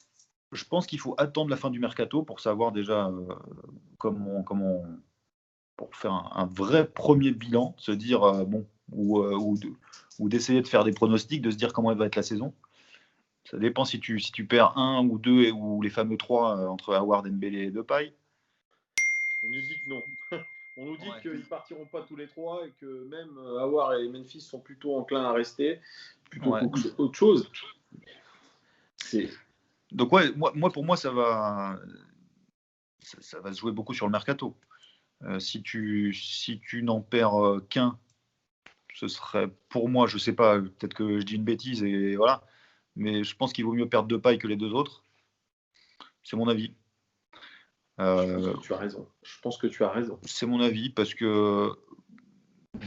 je pense qu'il faut attendre la fin du mercato pour savoir déjà pour faire un vrai premier bilan, se dire ou d'essayer de faire des pronostics, de se dire comment va être la saison. Ça dépend si tu perds 1 ou 2 ou les fameux 3 entre Aouar, Dembélé et Depay. On nous dit que non. On nous dit qu'ils ne partiront pas tous les 3 et que même Aouar et Memphis sont plutôt enclins à rester plutôt qu'autre chose. Donc pour moi ça va se jouer beaucoup sur le mercato. Si tu n'en perds qu'un, ce serait pour moi, je sais pas, peut-être que je dis une bêtise et voilà, mais je pense qu'il vaut mieux perdre Depay que les 2 autres. C'est mon avis. Tu as raison. Je pense que tu as raison. C'est mon avis parce que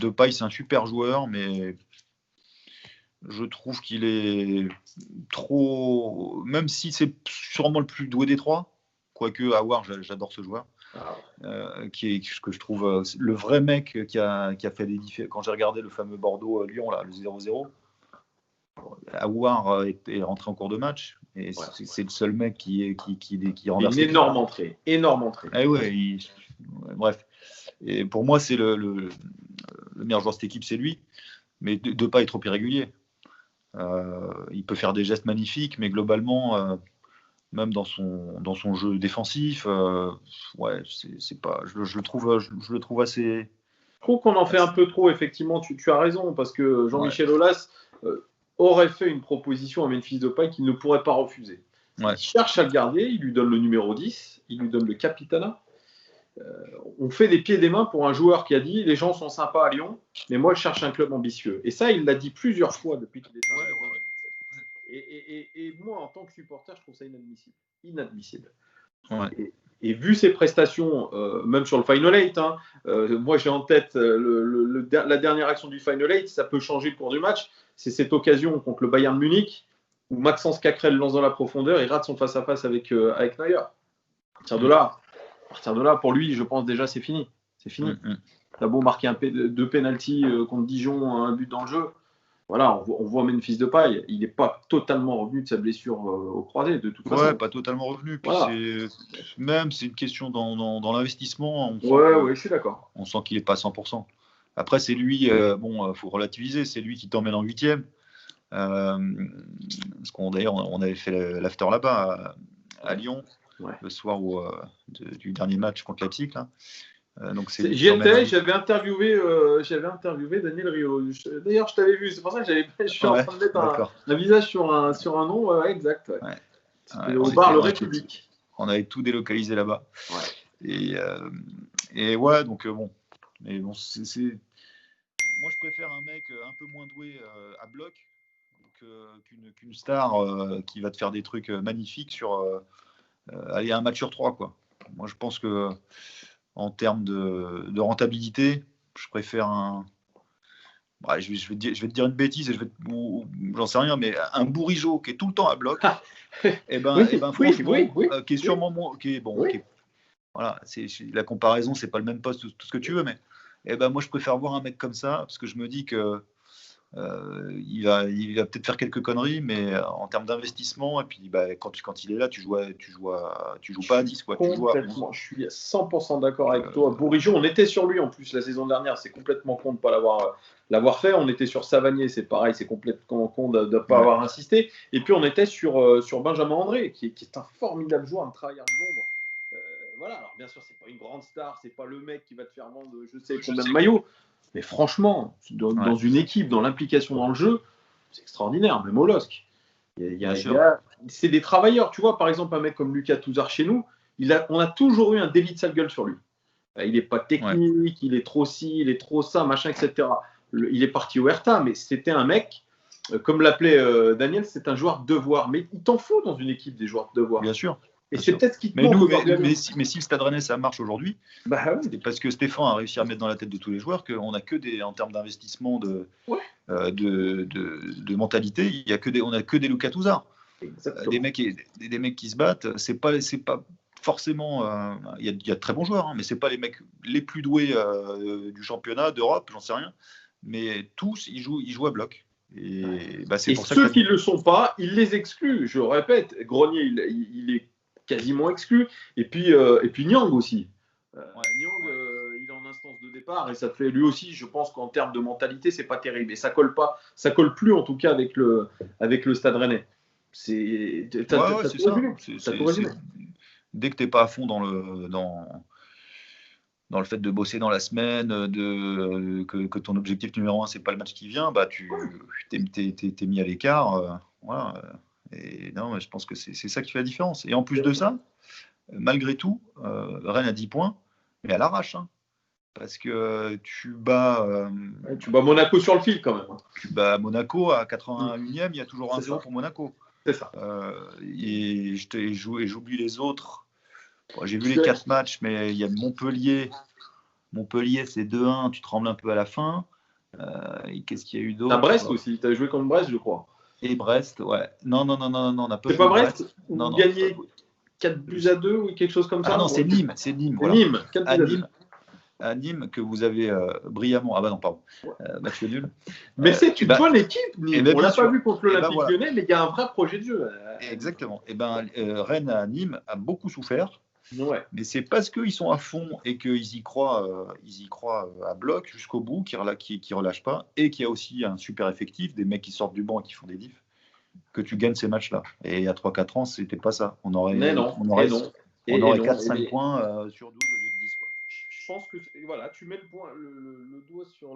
Depay c'est un super joueur, mais je trouve qu'il est trop. Même si c'est sûrement le plus doué des 3, quoique Aouar, j'adore ce joueur. Ce que je trouve le vrai mec qui a fait des différences. Quand j'ai regardé le fameux Bordeaux-Lyon, là, le 0-0, Aouar est rentré en cours de match. Et c'est le seul mec qui renverse. Une énorme entrée. Ah ouais, bref. Et pour moi, c'est le meilleur joueur de cette équipe, c'est lui. Mais Depay est trop irrégulier. Il peut faire des gestes magnifiques, mais globalement, même dans son jeu défensif, c'est pas. Je le trouve assez. Je trouve qu'on en fait un peu trop, effectivement. Tu as raison, parce que Jean-Michel Aulas aurait fait une proposition à Memphis Depay qu'il ne pourrait pas refuser. Ouais. Il cherche à le garder, il lui donne le numéro 10, il lui donne le capitana. On fait des pieds et des mains pour un joueur qui a dit les gens sont sympas à Lyon, mais moi je cherche un club ambitieux. Et ça, il l'a dit plusieurs fois depuis qu'il est arrivé. Et moi, en tant que supporter, je trouve ça inadmissible. Ouais. Et vu ses prestations, même sur le Final 8, moi j'ai en tête la dernière action du Final 8, ça peut changer le cours du match. C'est cette occasion contre le Bayern Munich où Maxence Cacrel lance dans la profondeur, il rate son face-à-face avec Neuer. À partir de là, pour lui, je pense déjà c'est fini. C'est fini. T'as beau marquer deux pénaltys contre Dijon, un but dans le jeu. Voilà, on voit Memphis Depay, il n'est pas totalement revenu de sa blessure au croisé, de toute façon. Ouais, pas totalement revenu. Puis c'est une question dans l'investissement. Je suis d'accord. On sent qu'il n'est pas à 100%. Après, c'est lui, faut relativiser, c'est lui qui t'emmène en 8e. Parce d'ailleurs, on avait fait l'after là-bas à Lyon, le soir du dernier match contre Leipzig. Là. Donc j'y étais, j'avais interviewé Daniel Rio. D'ailleurs, je t'avais vu, c'est pour ça que je suis en train de mettre un visage sur un nom, exact. C'était au bar Le République. On avait tout délocalisé là-bas. Ouais. Et ouais, donc bon. Mais bon, moi, je préfère un mec un peu moins doué à bloc qu'une star qui va te faire des trucs magnifiques sur un match sur 3, quoi. Moi, je pense que en termes de rentabilité, je préfère je vais te dire une bêtise, j'en sais rien, mais un Bourigeaud qui est tout le temps à bloc, franchement, qui est sûrement moins. Voilà, la comparaison, c'est pas le même poste, tout ce que tu veux, mais moi, je préfère voir un mec comme ça, parce que je me dis que il va peut-être faire quelques conneries, mais en termes d'investissement, et puis quand il est là, tu joues pas à 10, quoi. Complètement, je suis 100% d'accord avec toi. Bourigeaud, on était sur lui en plus la saison dernière, c'est complètement con de ne pas l'avoir fait. On était sur Savanier, c'est pareil, c'est complètement con de ne pas avoir insisté. Et puis on était sur Benjamin André, qui est un formidable joueur, un travailleur de l'ombre. Voilà, alors bien sûr, c'est pas une grande star, c'est pas le mec qui va te faire vendre je sais combien de maillots. Mais franchement, dans une équipe, dans l'implication dans le jeu, c'est extraordinaire, même au LOSC. C'est des travailleurs. Tu vois, par exemple, un mec comme Lucas Touzard chez nous, on a toujours eu un délit de sale gueule sur lui. Il n'est pas technique, il est trop ci, il est trop ça, machin, etc. Il est parti au Hertha, mais c'était un mec, comme l'appelait Daniel, c'est un joueur de devoir. Mais il t'en faut dans une équipe des joueurs de devoir. Bien sûr. Et c'est peut-être ce qui te manque. Mais si le Stade Rennais ça marche aujourd'hui, c'est parce que Stéphane a réussi à mettre dans la tête de tous les joueurs qu'on a que en termes d'investissement de mentalité, on a que des Lucas Touzard. Des mecs qui se battent. C'est pas forcément. Il y a de très bons joueurs, mais c'est pas les mecs les plus doués du championnat d'Europe, j'en sais rien. Mais tous ils jouent à bloc. Et c'est pour ça ceux qui ne le sont pas, il les exclut. Je répète, Grenier, il est quasiment exclu. Et puis Niang aussi. Niang, il est en instance de départ et ça fait lui aussi, je pense qu'en termes de mentalité, c'est pas terrible. Et ça colle plus en tout cas avec le Stade Rennais. C'est ça. Dès que t'es pas à fond dans le fait de bosser dans la semaine, que ton objectif numéro 1 c'est pas le match qui vient, t'es mis à l'écart. Voilà. Et non, je pense que c'est ça qui fait la différence. Et en plus de ça, malgré tout, Rennes a 10 points, mais à l'arrache. Parce que tu bats Monaco sur le fil quand même. Tu bats Monaco à 81e, il y a toujours 1-0 pour Monaco. C'est ça. Et j'oublie les autres. J'ai vu les 4 matchs, mais il y a Montpellier. Montpellier, c'est 2-1, tu trembles un peu à la fin. Et qu'est-ce qu'il y a eu d'autre ? T'as Brest aussi, t'as joué contre Brest, je crois. Et Brest, ouais. Non, on n'a pas. C'est pas Brest ? Non. Gagné 4-2 ou quelque chose comme ça ? Ah non, c'est Nîmes. Voilà. Nîmes, à Nîmes. à Nîmes que vous avez brillamment. Ah bah non, pardon. Match nul. Mais c'est une bonne équipe, Nîmes. Ben, on l'a sûr. pas vu contre l'Olympique Lyonnais, mais il y a un vrai projet de jeu. Exactement. Et Rennes à Nîmes a beaucoup souffert. Ouais. Mais c'est parce qu'ils sont à fond et qu'ils y croient, à bloc jusqu'au bout, qui relâchent pas, et qu'il y a aussi un super effectif, des mecs qui sortent du banc et qui font des diffs, que tu gagnes ces matchs-là. Et il y a 3-4 ans, c'était pas ça. On aurait 4-5 points sur 12 au lieu de 10. Quoi. Je pense que voilà, tu mets le doigt sur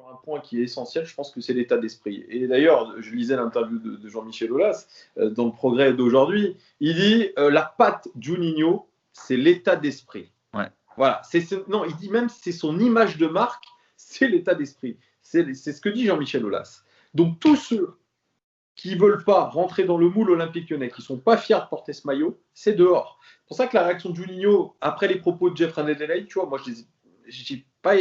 un point qui est essentiel. Je pense que c'est l'état d'esprit. Et d'ailleurs, je lisais l'interview de Jean-Michel Aulas dans le Progrès d'aujourd'hui. Il dit la patte Juninho, c'est l'état d'esprit. Ouais. Voilà. Non, il dit même c'est son image de marque, c'est l'état d'esprit. C'est ce que dit Jean-Michel Aulas. Donc tous ceux qui ne veulent pas rentrer dans le moule olympique lyonnais, qui ne sont pas fiers de porter ce maillot, c'est dehors. C'est pour ça que la réaction de Juninho, après les propos de Jeffrey Ndelay, tu vois, moi, je n'ai pas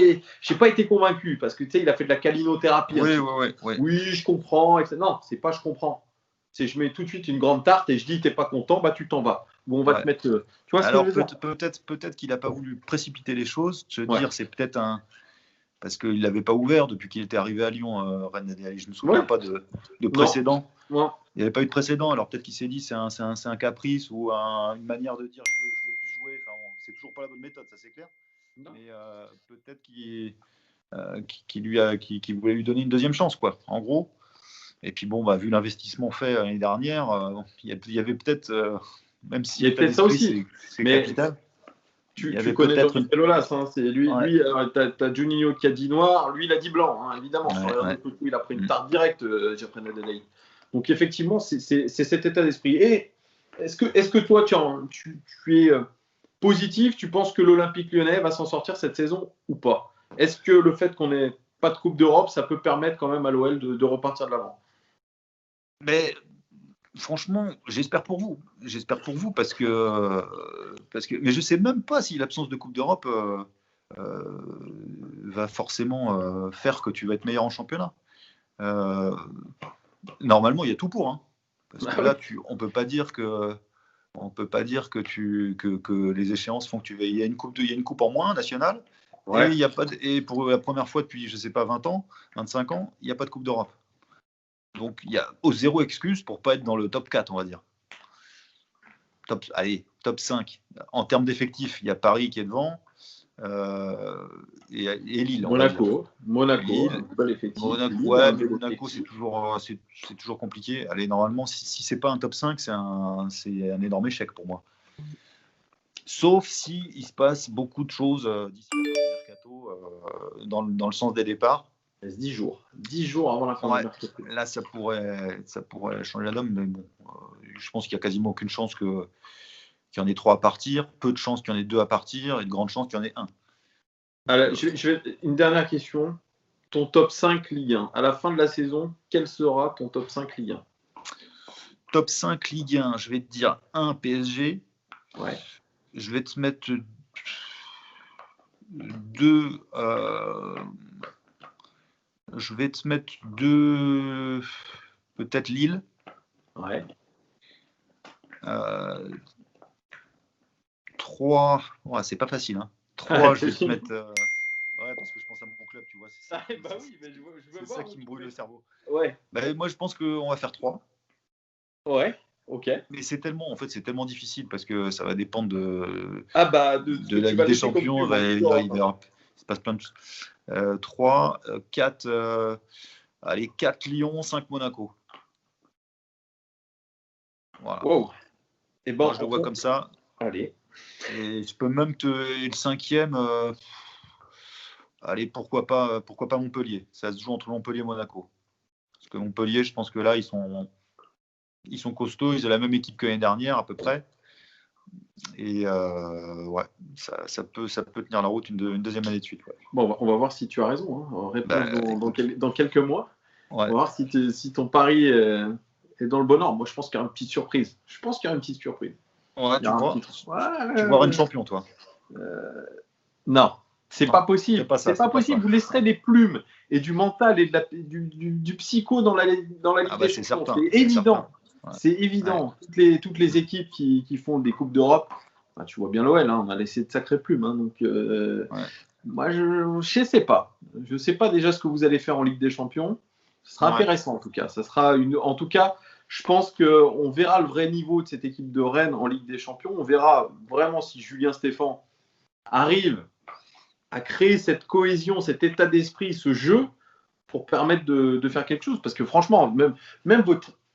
été convaincu, parce que tu sais, il a fait de la calinothérapie. Oui, je comprends. Etc. Non, c'est pas je comprends. C'est je mets tout de suite une grande tarte et je dis, t'es pas content, bah tu t'en vas. Bon, on va te mettre. Tu vois alors peut-être qu'il n'a pas voulu précipiter les choses, se dire c'est peut-être un. Parce qu'il ne l'avait pas ouvert depuis qu'il était arrivé à Lyon, Rennes. Je ne me souviens pas de précédent. Non. Il n'y avait pas eu de précédent, alors peut-être qu'il s'est dit c'est un caprice ou une manière de dire je veux plus jouer. Enfin, c'est toujours pas la bonne méthode, ça c'est clair. Non. Mais peut-être qu'il voulait lui donner une deuxième chance, quoi, en gros. Et puis bon, vu l'investissement fait l'année dernière, il y avait peut-être, même si il y a peut-être ça aussi, c'est capital. Tu connais Jean-Michel Aulas, c'est lui t'as Juninho qui a dit noir, lui il a dit blanc, évidemment. Il a pris une tarte directe, Jeffrey Ndelay. Donc effectivement, c'est cet état d'esprit. Et est-ce que toi, tu es positif, tu penses que l'Olympique Lyonnais va s'en sortir cette saison ou pas? Est-ce que le fait qu'on n'ait pas de Coupe d'Europe, ça peut permettre quand même à l'OL de repartir de l'avant? Mais franchement, j'espère pour vous. Parce que mais je sais même pas si l'absence de Coupe d'Europe va forcément faire que tu vas être meilleur en championnat. Normalement, il y a tout pour. Parce que là, on peut pas dire que les échéances font que tu vas. Il y a une coupe en moins nationale. Ouais. Et pour la première fois depuis, je sais pas, 20 ans, 25 ans, il n'y a pas de Coupe d'Europe. Donc, il y a zéro excuse pour pas être dans le top 4, on va dire. Top 5. En termes d'effectifs, il y a Paris qui est devant et Lille. Monaco, bel effectif. Monaco, c'est toujours compliqué. Allez, normalement, si c'est pas un top 5, c'est un énorme échec pour moi. Sauf si il se passe beaucoup de choses d'ici la fin du mercato dans le sens des départs. 10 jours avant la fin du mercato. Là, ça pourrait changer la donne, mais bon, je pense qu'il n'y a quasiment aucune chance qu'il y en ait 3 à partir, peu de chances qu'il y en ait 2 à partir, et de grandes chances qu'il y en ait 1. Alors, une dernière question. Ton top 5 Ligue 1, à la fin de la saison, quel sera ton top 5 Ligue 1? Top 5 Ligue 1, je vais te dire 1 PSG. Ouais. Je vais te mettre 2. Je vais te mettre 2. Peut-être Lille. Ouais. 3. Ouais, c'est pas facile. 3, je vais te mettre. Ouais, parce que je pense à mon club, tu vois. C'est ça, c'est ça qui me brûle le cerveau. Ouais. Moi, je pense qu'on va faire 3. Ouais. Ok. Mais c'est tellement difficile parce que ça va dépendre de la Ligue des Champions. Il se passe plein de choses. 3, 4, 4 Lyon, 5 Monaco. Voilà. Wow. Et bon, je le vois comme ça. Allez. Et je peux même le 5e. Allez, pourquoi pas Montpellier. Ça se joue entre Montpellier et Monaco. Parce que Montpellier, je pense que là, ils sont costauds, ils ont la même équipe que l'année dernière à peu près. Et ça peut tenir la route une deuxième année de suite. Ouais. Bon, on va voir si tu as raison. Réponse dans quelques mois. Ouais. On va voir si ton pari est dans le bon ordre. Moi, je pense qu'il y aura une petite surprise. Ouais, tu vois une champion, toi. Non. C'est pas possible. C'est pas possible. Vous laisserez des plumes et du mental et du psycho dans la Ligue des Champions. C'est évident. Ouais. C'est évident. Ouais. Toutes les équipes qui font des Coupes d'Europe, tu vois bien l'OL, on a laissé de sacrées plumes. Donc, Moi, je ne sais pas. Je ne sais pas déjà ce que vous allez faire en Ligue des Champions. Ce sera intéressant en tout cas. En tout cas, je pense qu'on verra le vrai niveau de cette équipe de Rennes en Ligue des Champions. On verra vraiment si Julien Stéphan arrive à créer cette cohésion, cet état d'esprit, ce jeu pour permettre de faire quelque chose. Parce que franchement, même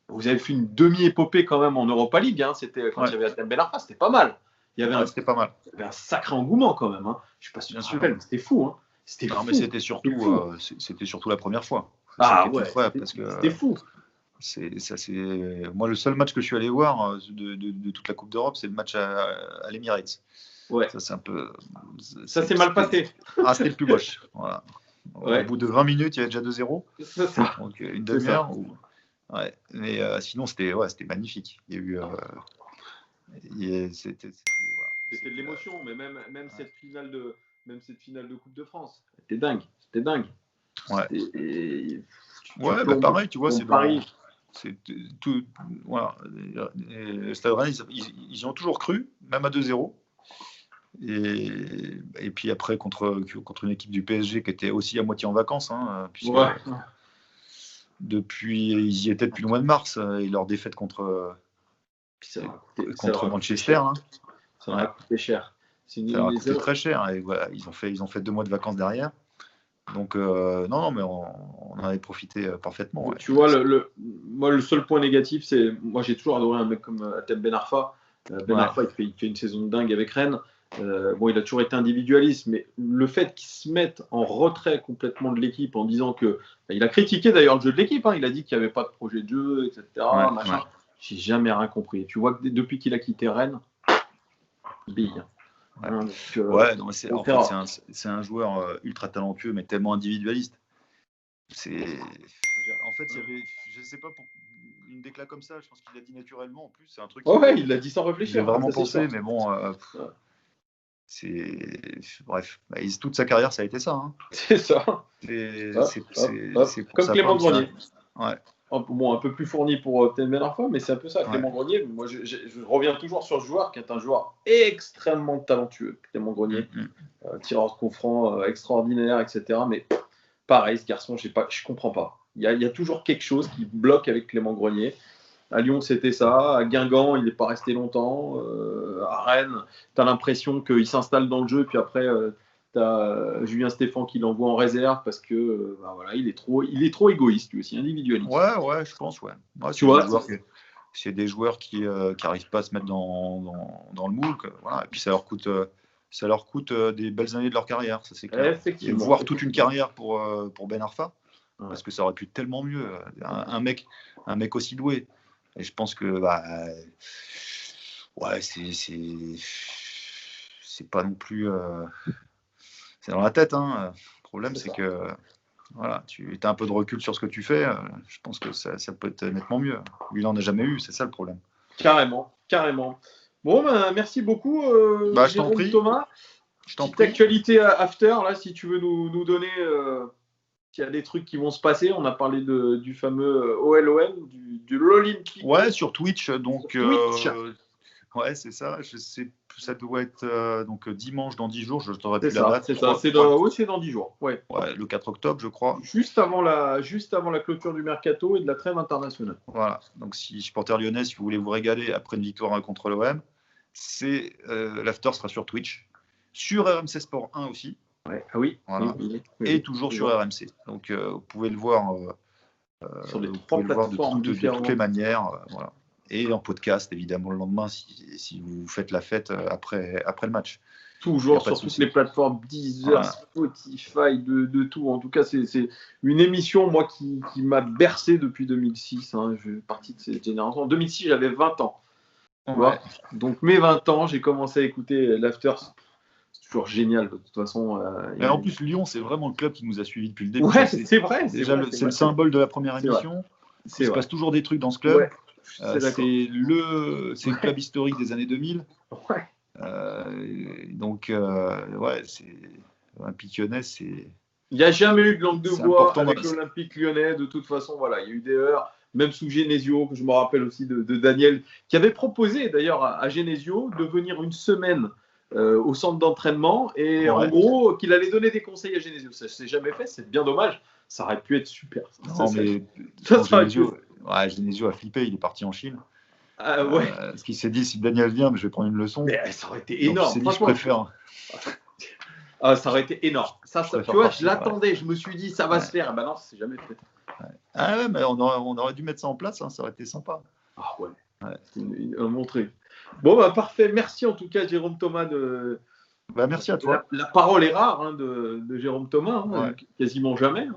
vous avez fait une demi-épopée quand même en Europa League. Hein. C'était quand il y avait Atem Ben Arfa, c'était pas mal. C'était pas mal. Il y avait un sacré engouement quand même. Hein. Je ne sais pas si tu te rappelles, mais c'était fou. Hein. Mais c'était surtout la première fois. C'était fou. Moi, le seul match que je suis allé voir de toute la Coupe d'Europe, c'est le match à l'Emirates. Ouais. Ça, c'est un peu. Ça s'est mal passé. C'était le plus moche. Voilà. Au bout de 20 minutes, il y avait déjà 2-0. C'est ça. Donc, une demi-heure. Ouais. Mais sinon, c'était magnifique. Il y a eu. C'était de l'émotion, mais même cette finale de Coupe de France, c'était dingue. Ouais. Pareil, tu vois, c'est Paris. C'est tout. Voilà. Le Stade Rennais, ils ont toujours cru, même à 2-0. Et puis après, contre une équipe du PSG qui était aussi à moitié en vacances, hein, puisque depuis, ils y étaient depuis le mois de mars, et leur défaite contre Manchester. Hein. Ça leur a coûté cher. Ça leur a coûté très cher. Et voilà, ils ont fait 2 mois de vacances derrière. Donc, non, mais on en avait profité parfaitement. Ouais. Tu vois, moi, le seul point négatif, c'est. Moi, j'ai toujours adoré un mec comme Atem Ben Arfa. Arfa, il fait une saison de dingue avec Rennes. Il a toujours été individualiste, mais le fait qu'il se mette en retrait complètement de l'équipe en disant que. Il a critiqué d'ailleurs le jeu de l'équipe. Hein, il a dit qu'il n'y avait pas de projet de jeu, etc. J'ai jamais rien compris. Tu vois que depuis qu'il a quitté Rennes, bille. C'est un joueur ultra talentueux, mais tellement individualiste. En fait, il y avait, je sais pas, pour une déclat comme ça, je pense qu'il l'a dit naturellement. En plus, c'est un truc. Il l'a dit sans réfléchir. J'ai vraiment pensé, mais bon, bref. Toute sa carrière, ça a été ça. Hein. C'est ça. C'est comme Clément Grenier. Ouais. Un peu plus fourni pour Atem Ben Arfa, mais c'est un peu ça, Clément Grenier. Moi, je reviens toujours sur ce joueur qui est un joueur extrêmement talentueux, Clément Grenier, tireur de coup franc extraordinaire, etc. Mais pareil, ce garçon, je comprends pas. Il y a toujours quelque chose qui bloque avec Clément Grenier. À Lyon, c'était ça. À Guingamp, il n'est pas resté longtemps. À Rennes, tu as l'impression qu'il s'installe dans le jeu, puis après. Tu as Julien Stéphan qui l'envoie en réserve parce que il est trop égoïste, lui aussi, individualiste. Ouais, je pense, tu vois, c'est des joueurs qui n'arrivent pas à se mettre dans le moule. Voilà. Et puis ça leur coûte des belles années de leur carrière, ça c'est clair. Et voire toute une carrière pour Ben Arfa, parce que ça aurait pu être tellement mieux. Un mec aussi doué. Et je pense que c'est pas non plus. C'est dans la tête. Hein. Le problème, c'est que tu as un peu de recul sur ce que tu fais. Je pense que ça peut être nettement mieux. Lui, il n'en a jamais eu. C'est ça le problème. Carrément. Bon, merci beaucoup, je t'en prie. Thomas. Petite actualité after, là, si tu veux nous donner s'il y a des trucs qui vont se passer. On a parlé du fameux OLOM, de l'Olympique. Ouais, sur Twitch. Donc, Twitch. Ouais, c'est ça. Je sais, ça doit être dimanche dans 10 jours. Je t'aurais plus la date. C'est ça. C'est dans 10 jours. Ouais, le 4 octobre, je crois. Juste avant la clôture du mercato et de la trêve internationale. Voilà. Donc, si supporter lyonnais, si vous voulez vous régaler après une victoire contre l'OM, l'after sera sur Twitch, sur RMC Sport 1 aussi. Ouais. Ah oui. Voilà. Oui. Et toujours sur RMC. Donc, vous pouvez le voir. Sur les 3 plateformes de toutes les manières. Voilà. Et en podcast, évidemment, le lendemain, si vous faites la fête après le match. Toujours sur toutes les plateformes, Deezer, Spotify, de tout. En tout cas, c'est une émission, moi, qui m'a bercé depuis 2006. Hein. Je fais partie de cette génération. En 2006, j'avais 20 ans. Ouais. Donc, mes 20 ans, j'ai commencé à écouter l'After. C'est toujours génial, de toute façon. Et en plus, Lyon, c'est vraiment le club qui nous a suivis depuis le début. Ouais, c'est vrai. C'est le symbole de la première émission. Il se passe toujours des trucs dans ce club. Ouais. C'est le club historique des années 2000. Ouais. Donc, c'est Olympique Lyonnais, c'est. Il n'y a jamais eu de langue de bois avec l'Olympique Lyonnais. De toute façon, il y a eu des heures, même sous Genesio, que je me rappelle aussi de Daniel, qui avait proposé d'ailleurs à Genesio de venir une semaine au centre d'entraînement et en gros qu'il allait donner des conseils à Genesio. Ça s'est jamais fait, c'est bien dommage. Ça aurait pu être super. Genesio a flippé, il est parti en Chine. Ouais. Parce qu'il s'est dit, si Daniel vient, je vais prendre une leçon. Mais ça aurait été énorme. Donc, je préfère. Ça aurait été énorme. Tu vois, je l'attendais, je me suis dit, ça va se faire. Ben non, ça s'est jamais fait. Ah ouais, mais on aurait dû mettre ça en place, hein, ça aurait été sympa. Ah ouais. Une montrée. Bon, bah parfait. Merci en tout cas, Jérôme Thomas. Merci à toi. La parole est rare de Jérôme Thomas, quasiment jamais.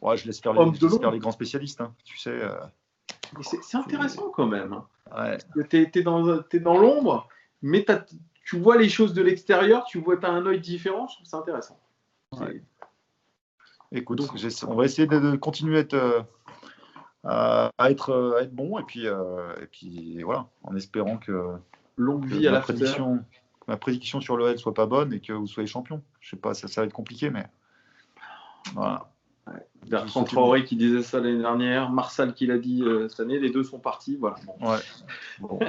Ouais, je laisse faire les grands spécialistes, hein, tu sais. C'est intéressant quand même. Ouais. T'es dans l'ombre, mais tu vois les choses de l'extérieur, tu as un œil différent, je trouve ça intéressant. Ouais. Écoute, on va essayer de continuer à être bon, et puis voilà, en espérant que longue vie à la ma prédiction sur l'OL soit pas bonne et que vous soyez champion. Je sais pas, ça va être compliqué, mais voilà. Bertrand Traoré qui disait ça l'année dernière, Marsal qui l'a dit cette année, les deux sont partis. Voilà. Bon.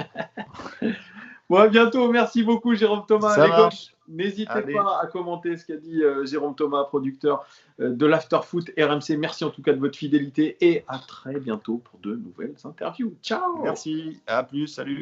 Bon, à bientôt. Merci beaucoup, Jérôme Thomas. Les gauches, n'hésitez pas à commenter ce qu'a dit Jérôme Thomas, producteur de l'Afterfoot RMC. Merci en tout cas de votre fidélité et à très bientôt pour de nouvelles interviews. Ciao. Merci. À plus. Salut.